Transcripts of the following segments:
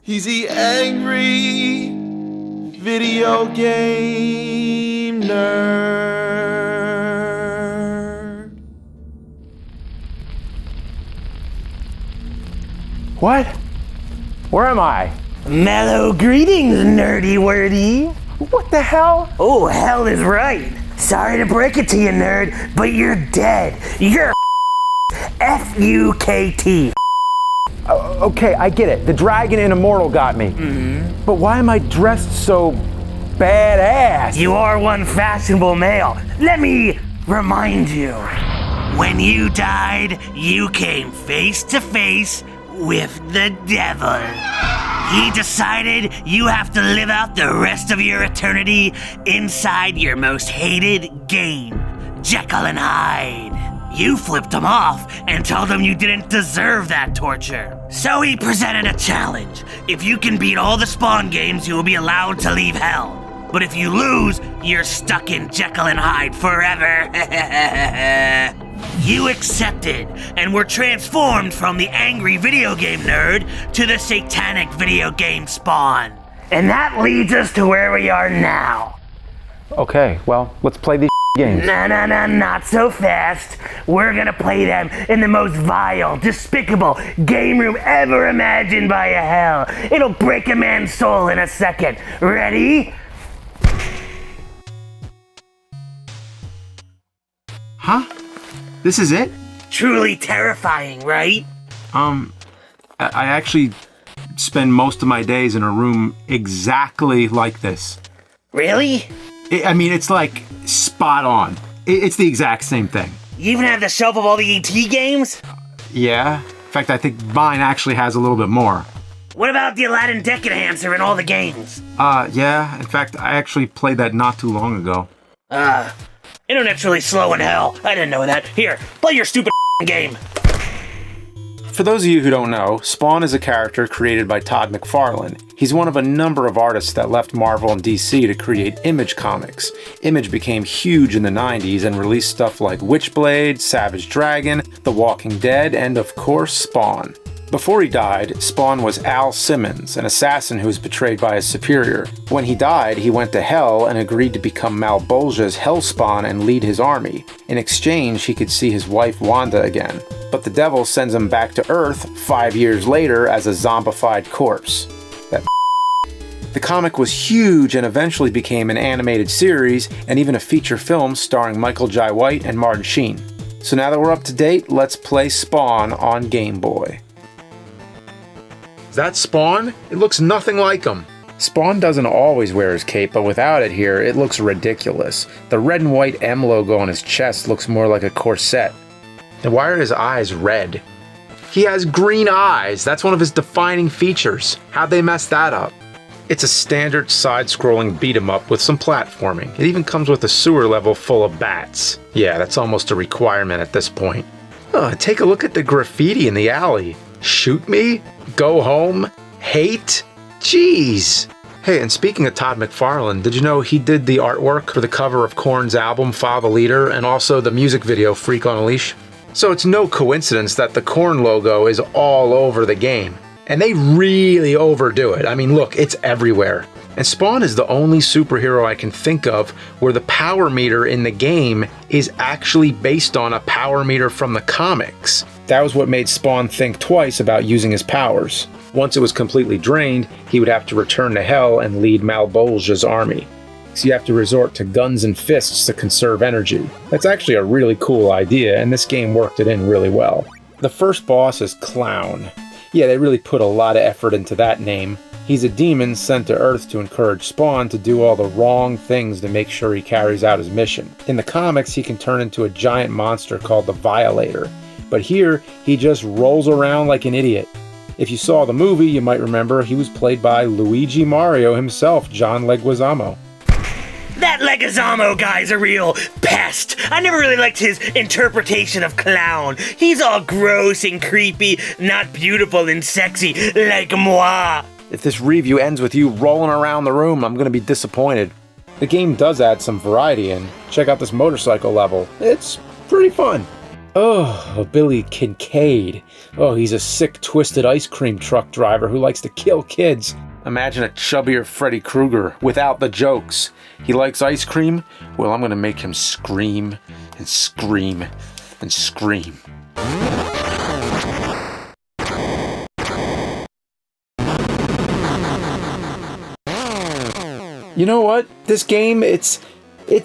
He's the angry video game nerd. What? Where am I? Mellow greetings, nerdy wordy. What the hell? Oh, hell is right. Sorry to break it to you, nerd, but you're dead. You're F-U-K-T. Okay, I get it. The dragon and immortal got me. But why am I dressed so badass? You are one fashionable male. Let me remind you. When you died, you came face to face with the devil. He decided you have to live out the rest of your eternity inside your most hated game, Jekyll and Hyde. You flipped him off and told him you didn't deserve that torture. So he presented a challenge. If you can beat all the Spawn games, you will be allowed to leave hell. But if you lose, you're stuck in Jekyll and Hyde forever. You accepted and were transformed from the angry video game nerd to the satanic video game Spawn. And that leads us to where we are now. Okay, well, let's play these games. No, not so fast. We're gonna play them in the most vile, despicable game room ever imagined by a hell. It'll break a man's soul in a second. Ready? Huh? This is it? Truly terrifying, right? I actually spend most of my days in a room exactly like this. Really? It's like spot on. It's the exact same thing. You even have the shelf of all the ET games? Yeah. In fact, I think mine actually has a little bit more. What about the Aladdin Deck Enhancer in all the games? Yeah. In fact, I actually played that not too long ago. Internet's really slow in hell. I didn't know that. Here, play your stupid game. For those of you who don't know, Spawn is a character created by Todd McFarlane. He's one of a number of artists that left Marvel and DC to create Image Comics. Image became huge in the 90s and released stuff like Witchblade, Savage Dragon, The Walking Dead, and of course, Spawn. Before he died, Spawn was Al Simmons, an assassin who was betrayed by his superior. When he died, he went to Hell and agreed to become Malbolgia's Hellspawn and lead his army. In exchange, he could see his wife Wanda again. But the devil sends him back to Earth 5 years later as a zombified corpse. The comic was huge and eventually became an animated series and even a feature film starring Michael Jai White and Martin Sheen. So now that we're up to date, let's play Spawn on Game Boy. Is that Spawn? It looks nothing like him. Spawn doesn't always wear his cape, but without it here, it looks ridiculous. The red and white M logo on his chest looks more like a corset. And why are his eyes red? He has green eyes. That's one of his defining features. How'd they mess that up? It's a standard side-scrolling beat-em-up with some platforming. It even comes with a sewer level full of bats. Yeah, that's almost a requirement at this point. Take a look at the graffiti in the alley. Shoot me? Go home? Hate? Jeez. Hey, and speaking of Todd McFarlane, did you know he did the artwork for the cover of Korn's album, Follow the Leader, and also the music video, Freak on a Leash? So it's no coincidence that the Korn logo is all over the game. And they really overdo it. I mean, look, it's everywhere. And Spawn is the only superhero I can think of where the power meter in the game is actually based on a power meter from the comics. That was what made Spawn think twice about using his powers. Once it was completely drained, he would have to return to Hell and lead Malbolgia's army. So you have to resort to guns and fists to conserve energy. That's actually a really cool idea, and this game worked it in really well. The first boss is Clown. Yeah, they really put a lot of effort into that name. He's a demon sent to Earth to encourage Spawn to do all the wrong things to make sure he carries out his mission. In the comics, he can turn into a giant monster called the Violator. But here, he just rolls around like an idiot. If you saw the movie, you might remember he was played by Luigi Mario himself, John Leguizamo. That Leguizamo guy's a real pest. I never really liked his interpretation of Clown. He's all gross and creepy, not beautiful and sexy like moi. If this review ends with you rolling around the room, I'm gonna be disappointed. The game does add some variety in. Check out this motorcycle level. It's pretty fun. Oh, Billy Kincaid. Oh, he's a sick, twisted ice cream truck driver who likes to kill kids. Imagine a chubbier Freddy Krueger without the jokes. He likes ice cream? Well, I'm gonna make him scream and scream and scream. You know what? This game, it's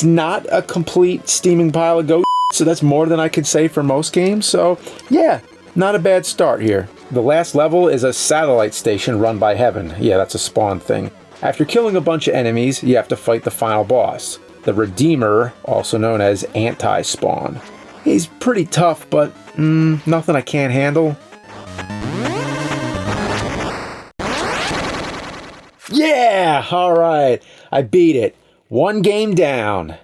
not a complete steaming pile of goat, so that's more than I could say for most games. So, yeah, not a bad start here. The last level is a satellite station run by Heaven. Yeah, that's a Spawn thing. After killing a bunch of enemies, you have to fight the final boss, the Redeemer, also known as Anti-Spawn. He's pretty tough, but nothing I can't handle. Yeah! Alright, I beat it. One game down.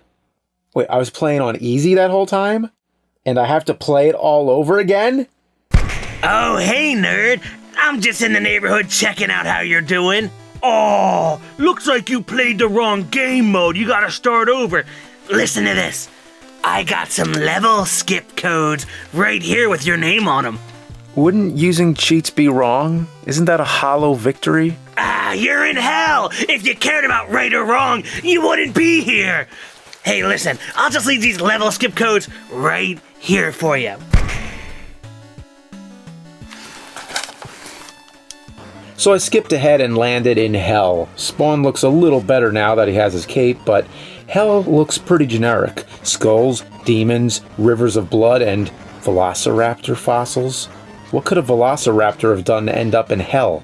Wait, I was playing on easy that whole time? And I have to play it all over again? Oh, hey, nerd. I'm just in the neighborhood checking out how you're doing. Oh, looks like you played the wrong game mode. You gotta start over. Listen to this. I got some level skip codes right here with your name on them. Wouldn't using cheats be wrong? Isn't that a hollow victory? Ah, you're in hell! If you cared about right or wrong, you wouldn't be here! Hey, listen, I'll just leave these level skip codes right here for you. So I skipped ahead and landed in Hell. Spawn looks a little better now that he has his cape, but Hell looks pretty generic. Skulls, demons, rivers of blood, and velociraptor fossils. What could a velociraptor have done to end up in Hell?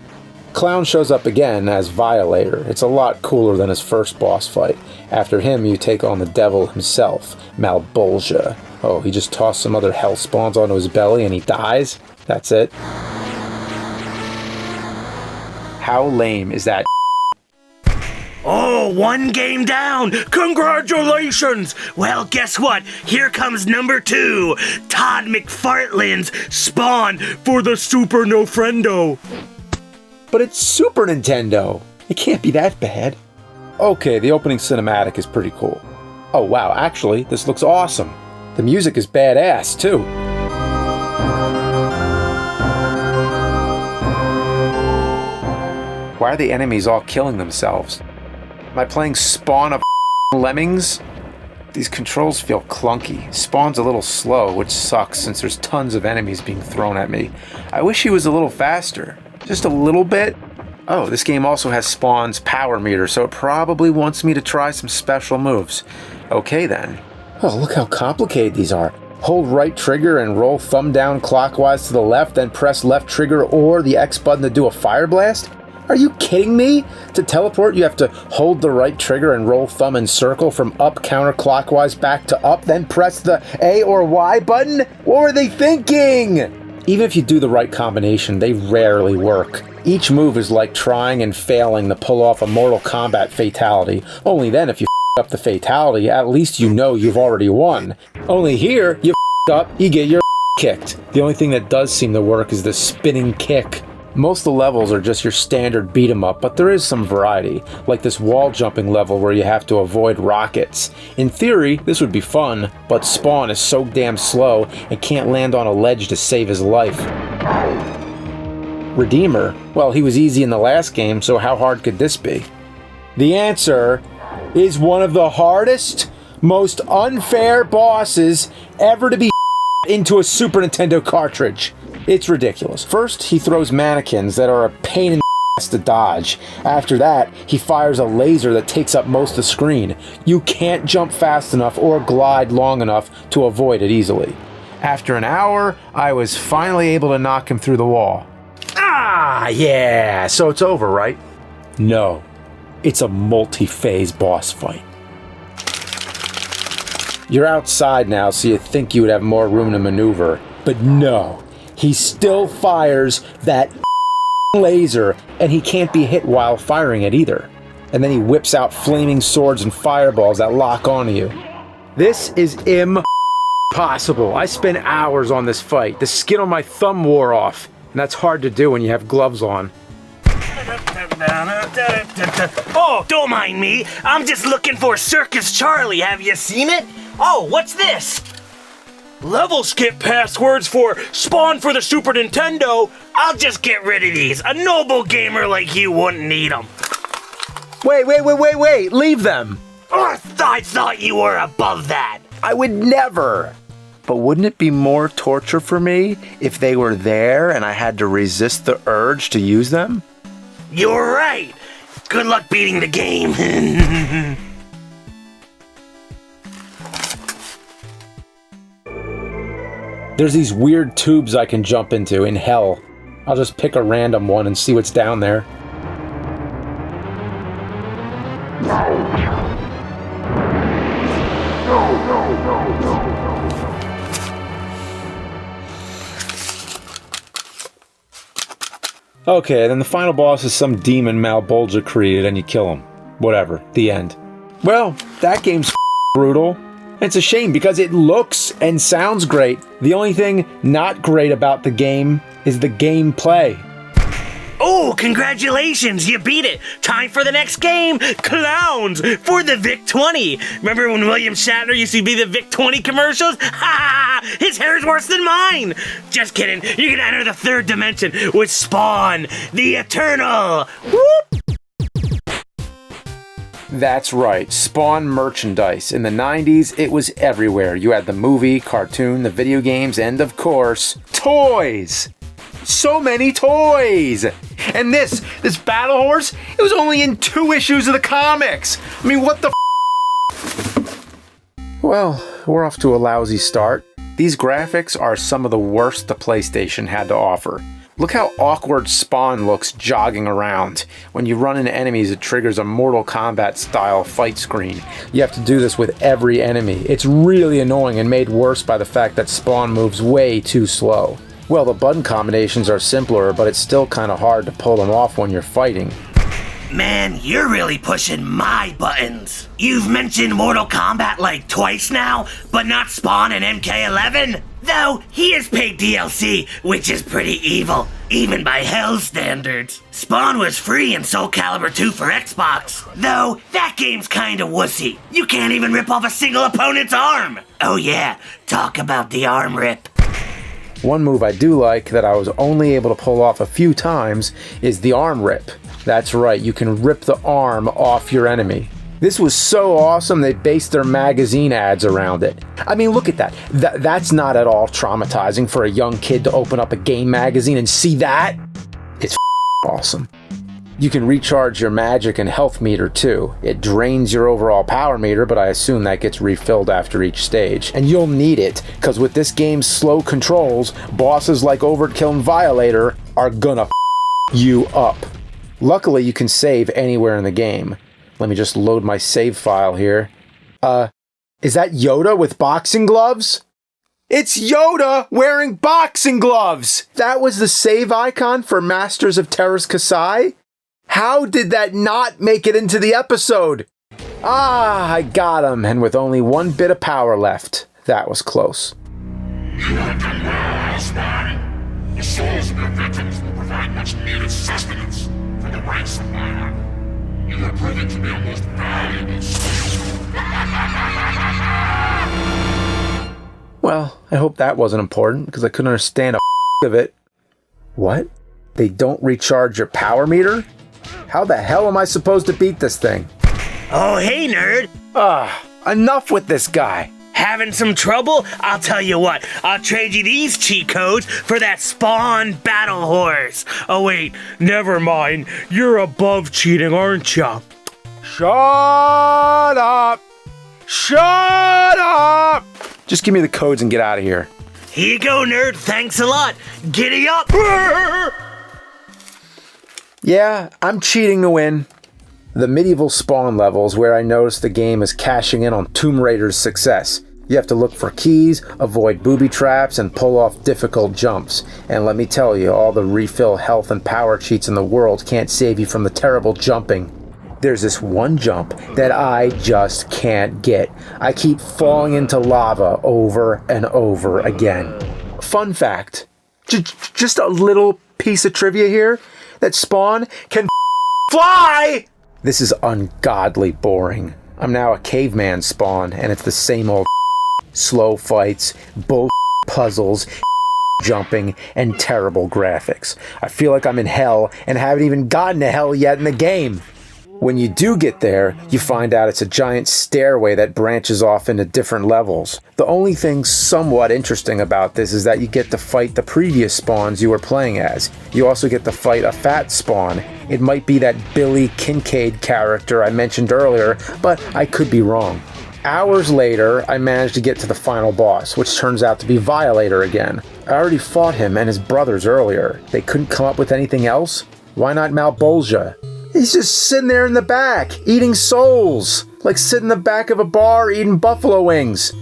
Clown shows up again as Violator. It's a lot cooler than his first boss fight. After him, you take on the devil himself, Malbolgia. Oh, he just tossed some other hell spawns onto his belly and he dies? That's it? How lame is that? Oh, one game down! Congratulations! Well, guess what? Here comes number 2. Todd McFartland's Spawn for the Super Nofrendo. But it's Super Nintendo! It can't be that bad. Okay, the opening cinematic is pretty cool. Oh wow, actually, this looks awesome. The music is badass, too. Why are the enemies all killing themselves? Am I playing Spawn of Lemmings? These controls feel clunky. Spawn's a little slow, which sucks since there's tons of enemies being thrown at me. I wish he was a little faster. Just a little bit. Oh, this game also has Spawn's power meter, so it probably wants me to try some special moves. Okay then. Oh, look how complicated these are. Hold right trigger and roll thumb down clockwise to the left, then press left trigger or the X button to do a fire blast? Are you kidding me? To teleport, you have to hold the right trigger and roll thumb and circle from up counterclockwise back to up, then press the A or Y button? What were they thinking? Even if you do the right combination, they rarely work. Each move is like trying and failing to pull off a Mortal Kombat fatality. Only then, if you up the fatality, at least you know you've already won. Only here, you up, you get your kicked. The only thing that does seem to work is the spinning kick. Most of the levels are just your standard beat 'em up, but there is some variety, like this wall jumping level where you have to avoid rockets. In theory, this would be fun, but Spawn is so damn slow and can't land on a ledge to save his life. Redeemer? Well, he was easy in the last game, so how hard could this be? The answer is one of the hardest, most unfair bosses ever to be into a Super Nintendo cartridge. It's ridiculous. First, he throws mannequins that are a pain in the ass to dodge. After that, he fires a laser that takes up most of the screen. You can't jump fast enough or glide long enough to avoid it easily. After an hour, I was finally able to knock him through the wall. Ah, yeah, so it's over, right? No, it's a multi-phase boss fight. You're outside now, so you think you would have more room to maneuver, but no. He still fires that laser, and he can't be hit while firing it either. And then he whips out flaming swords and fireballs that lock onto you. This is impossible. I spent hours on this fight. The skin on my thumb wore off, and that's hard to do when you have gloves on. Oh, don't mind me. I'm just looking for Circus Charlie. Have you seen it? Oh, what's this? Level skip passwords for Spawn for the Super Nintendo? I'll just get rid of these. A noble gamer like you wouldn't need them. Wait, leave them. I thought you were above that. I would never. But wouldn't it be more torture for me if they were there and I had to resist the urge to use them? You're right. Good luck beating the game. There's these weird tubes I can jump into in hell. I'll just pick a random one and see what's down there. Okay, then the final boss is some demon Malbolgia created and you kill him. Whatever, the end. Well, that game's brutal. It's a shame because it looks and sounds great. The only thing not great about the game is the gameplay. Oh, congratulations, you beat it. Time for the next game, Clowns, for the VIC-20. Remember when William Shatner used to be the VIC-20 commercials? Ha! His hair's worse than mine. Just kidding, you can enter the third dimension with Spawn, the Eternal. Whoop! That's right, Spawn merchandise. In the 90s, it was everywhere. You had the movie, cartoon, the video games, and of course, toys! So many toys! And this battle horse, it was only in 2 issues of the comics! I mean, what the Well, we're off to a lousy start. These graphics are some of the worst the PlayStation had to offer. Look how awkward Spawn looks jogging around. When you run into enemies, it triggers a Mortal Kombat style fight screen. You have to do this with every enemy. It's really annoying and made worse by the fact that Spawn moves way too slow. Well, the button combinations are simpler, but it's still kind of hard to pull them off when you're fighting. Man, you're really pushing my buttons. You've mentioned Mortal Kombat like twice now, but not Spawn and MK11? Though, he is paid DLC, which is pretty evil, even by Hell's standards. Spawn was free in Soul Calibur 2 for Xbox. Though, that game's kinda wussy. You can't even rip off a single opponent's arm. Oh yeah, talk about the arm rip. One move I do like that I was only able to pull off a few times is the arm rip. That's right, you can rip the arm off your enemy. This was so awesome they based their magazine ads around it. I mean, look at that. That's not at all traumatizing for a young kid to open up a game magazine and see that. It's awesome. You can recharge your magic and health meter too. It drains your overall power meter, but I assume that gets refilled after each stage. And you'll need it, because with this game's slow controls, bosses like Overkill and Violator are gonna you up. Luckily, you can save anywhere in the game. Let me just load my save file here. Is that Yoda with boxing gloves? It's Yoda wearing boxing gloves! That was the save icon for Masters of Terrace Kasai? How did that not make it into the episode? Ah, I got him, and with only 1 bit of power left. That was close. You have done well, Spy. The souls of your victims will provide much needed sustenance for the ranks of my army. You have proven to be a most valuable soul. Well, I hope that wasn't important, because I couldn't understand a of it. What? They don't recharge your power meter? How the hell am I supposed to beat this thing? Oh, hey, nerd. Enough with this guy. Having some trouble? I'll tell you what, I'll trade you these cheat codes for that Spawn battle horse. Oh wait, never mind. You're above cheating, aren't ya? Shut up! Shut up! Just give me the codes and get out of here. Here you go, nerd. Thanks a lot. Giddy up! Yeah, I'm cheating to win. The medieval Spawn levels where I noticed the game is cashing in on Tomb Raider's success. You have to look for keys, avoid booby traps, and pull off difficult jumps. And let me tell you, all the refill health and power cheats in the world can't save you from the terrible jumping. There's this one jump that I just can't get. I keep falling into lava over and over again. Fun fact, just a little piece of trivia here, that Spawn can fly! This is ungodly boring. I'm now a caveman Spawn, and it's the same old slow fights, bull puzzles, jumping, and terrible graphics. I feel like I'm in hell and haven't even gotten to hell yet in the game. When you do get there, you find out it's a giant stairway that branches off into different levels. The only thing somewhat interesting about this is that you get to fight the previous spawns you were playing as. You also get to fight a fat spawn. It might be that Billy Kincaid character I mentioned earlier, but I could be wrong. Hours later, I managed to get to the final boss, which turns out to be Violator again. I already fought him and his brothers earlier. They couldn't come up with anything else? Why not Malbolgia? He's just sitting there in the back, eating souls. Like sitting in the back of a bar eating buffalo wings.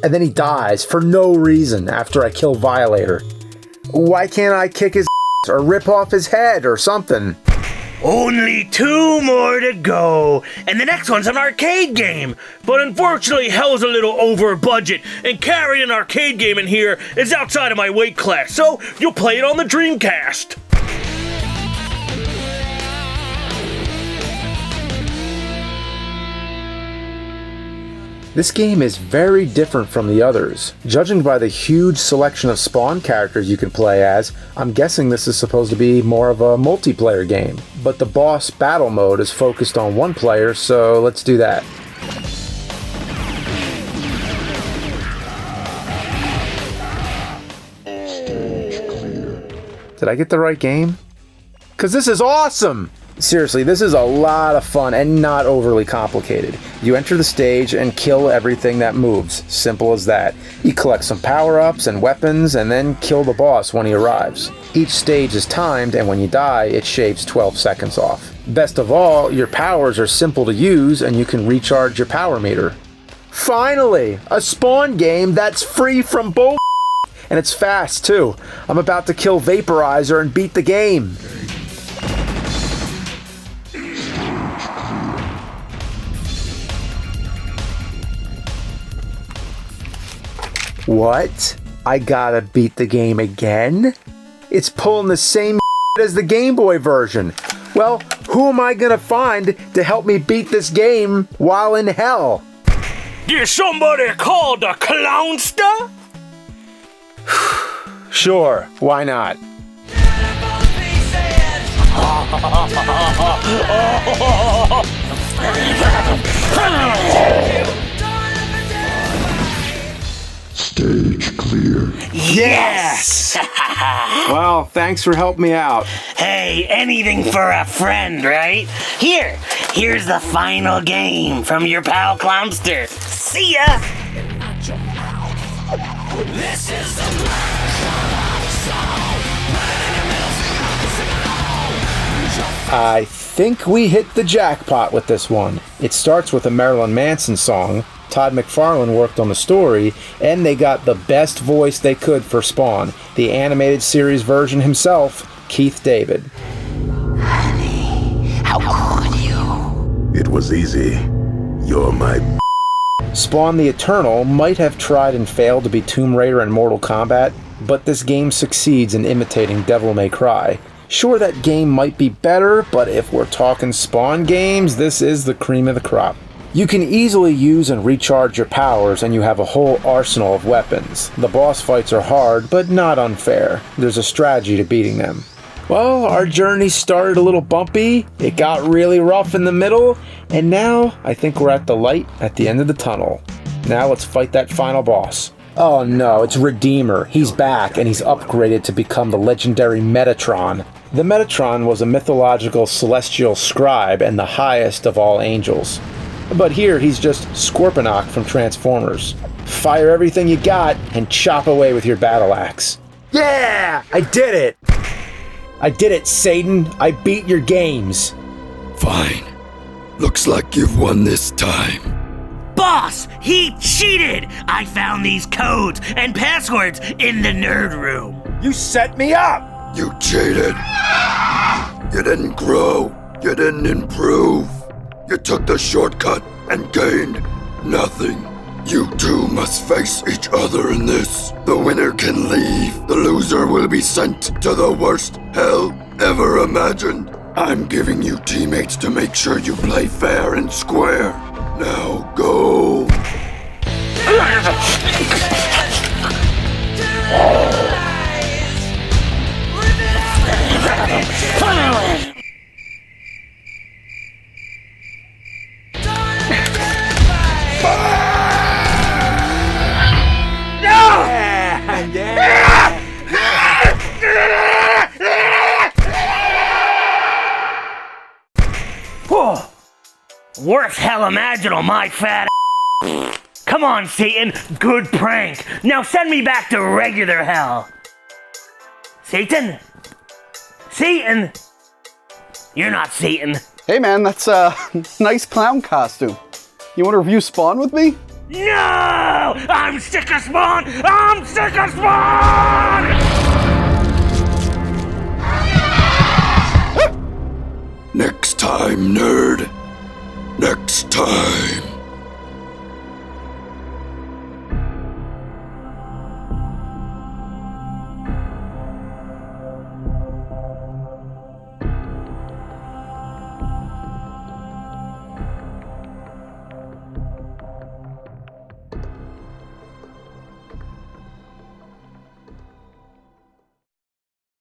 And then he dies for no reason after I kill Violator. Why can't I kick his ass or rip off his head or something? Only 2 more to go, and the next one's an arcade game. But unfortunately, hell's a little over budget, and carrying an arcade game in here is outside of my weight class, so you'll play it on the Dreamcast. This game is very different from the others. Judging by the huge selection of Spawn characters you can play as, I'm guessing this is supposed to be more of a multiplayer game. But the boss battle mode is focused on one player, so let's do that. Did I get the right game? 'Cause this is awesome! Seriously, this is a lot of fun and not overly complicated. You enter the stage and kill everything that moves. Simple as that. You collect some power-ups and weapons and then kill the boss when he arrives. Each stage is timed, and when you die, it shaves 12 seconds off. Best of all, your powers are simple to use and you can recharge your power meter. Finally! A Spawn game that's free from bull. And it's fast too. I'm about to kill Vaporizer and beat the game. What? I gotta beat the game again? It's pulling the same as the Game Boy version. Well, who am I gonna find to help me beat this game while in hell? Is somebody called a clownster? Sure, why not? Stage clear. Yes! Well, thanks for helping me out. Hey, anything for a friend, right? Here's the final game from your pal Clownster. See ya! This is the I think we hit the jackpot with this one. It starts with a Marilyn Manson song. Todd McFarlane worked on the story, and they got the best voice they could for Spawn, the animated series version himself, Keith David. Honey, how could you? It was easy. You're my Spawn the Eternal might have tried and failed to be Tomb Raider and Mortal Kombat, but this game succeeds in imitating Devil May Cry. Sure, that game might be better, but if we're talking Spawn games, this is the cream of the crop. You can easily use and recharge your powers, and you have a whole arsenal of weapons. The boss fights are hard, but not unfair. There's a strategy to beating them. Well, our journey started a little bumpy, it got really rough in the middle, and now I think we're at the light at the end of the tunnel. Now let's fight that final boss. Oh no, it's Redeemer. He's back, and he's upgraded to become the legendary Metatron. The Metatron was a mythological celestial scribe and the highest of all angels. But here, he's just Scorponok from Transformers. Fire everything you got and chop away with your battle axe. Yeah! I did it! I did it, Satan! I beat your games! Fine. Looks like you've won this time. Boss, he cheated! I found these codes and passwords in the nerd room. You set me up! You cheated. You didn't grow. You didn't improve. You took the shortcut and gained nothing. You two must face each other in this. The winner can leave. The loser will be sent to the worst hell ever imagined. I'm giving you teammates to make sure you play fair and square. Now go. Whoa. Worst hell imaginable, my fat Come on, Satan. Good prank. Now send me back to regular hell. Satan? Satan? You're not Satan. Hey man, that's a nice clown costume. You want to review Spawn with me? No! I'm sick of Spawn! I'm sick of Spawn! Next time, nerd. Next time.